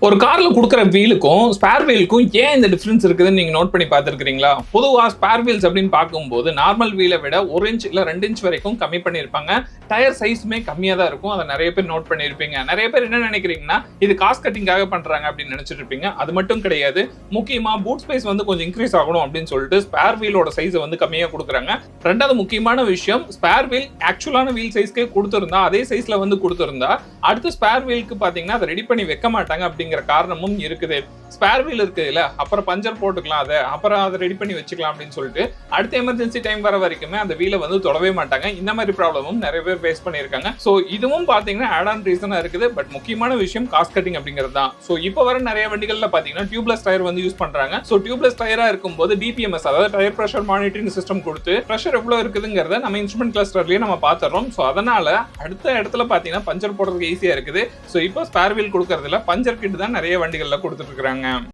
ஒரு கார்ல குடுக்குற வீலுக்கும், ஸ்பேர் வீலுக்கும் ஏன் இந்த டிஃபரன்ஸ் இருக்குதுன்னு நீங்க நோட் பண்ணி பார்த்திருக்கிறீங்களா? பொதுவா ஸ்பேர் வீல்ஸ் அப்படின்னு பார்க்கும்போது, நார்மல் வீல விட 1 இன்ச் இல்ல 2 இன்ச் வரைக்கும் கம்மி பண்ணியிருப்பாங்க. டயர் சைஸுமே கம்மியா தான் இருக்கும். அத நெறைய பேர் நோட் பண்ணியிருப்பீங்க. நெறைய பேர் என்ன நெனைக்கிறீங்கன்னா, இது காஸ்ட் கட்டிங்காக பண்றாங்க அப்படின்னு நெனைச்சிட்டு இருப்பீங்க. அது மட்டும் கிடையாது. முக்கியமா பூட் ஸ்பேஸ் வந்து கொஞ்சம் இன்கிரீஸ் ஆகணும் அப்படின்னு சொல்லிட்டு ஸ்பேர் வீலோட சைஸ வந்து கம்மியா குடுக்குறாங்க. 2வது முக்கியமான விஷயம், ஸ்பேர் வீல் ஆக்சுவலான வீல் சைஸ்க்கே குடுத்திருந்தா, அதே சைஸ்ல வந்து குடுத்திருந்தா, அடுத்து ஸ்பேர் வீலுக்கு பார்த்தீங்கன்னா, அத ரெடி பண்ணி வைக்க மாட்டாங்க அப்படிங்கிற காரணமும் இருக்குது. ஸ்பேர் வீல் இருக்குதுல்ல, அப்புறம் பஞ்சர் போட்டுக்கலாம் அப்புறம் அத ரெடி பண்ணி வச்சுக்கலாம் அப்படின்னு சொல்லிட்டு, அடுத்த எமர்ஜென்சி டைம் வர வரைக்குமே அந்த வீல வந்து தொடவே மாட்டாங்க. இந்த மாதிரி ப்ராப்ளமும் நெறைய பேர் ஃபேஸ் பண்ணியிருக்காங்க. சோ இதுவும் பார்த்தீங்கன்னா ஆட் ஆன் ரீசனா இருக்குது. பட் முக்கியமான விஷயம் காஸ்ட் கட்டிங் அப்படிங்கிறது தான். சோ இப்போ வர நெறைய வண்டிகள்ல பார்த்தீங்கன்னா டியூப்லெஸ் டயர் வந்து யூஸ் பண்றாங்க. சோ டியூப்லெஸ் டயரா இருக்கும்போது டிபிஎம்எஸ் அதாவது டயர் பிரஷர் மானிட்டரிங் சிஸ்டம் கொடுத்து பிரஷர் எவ்வளவு இருக்குதுங்கிறத நம்ம இன்ஸ்ட்ருமென்ட் கிளஸ்டர்லயே நம்ம பார்த்துறோம். சோ அதனால அடுத்த இடத்துல பார்த்தீங்கன்னா பஞ்சர் போடுறதுக்கு ஈஸியா இருக்குது. சோ இப்போ ஸ்பேர் வீல் கொடுக்கறதுல பஞ்சர் கிட் தான் நெறைய வண்டிகள்ல கொடுத்துட்டு இருக்காங்க.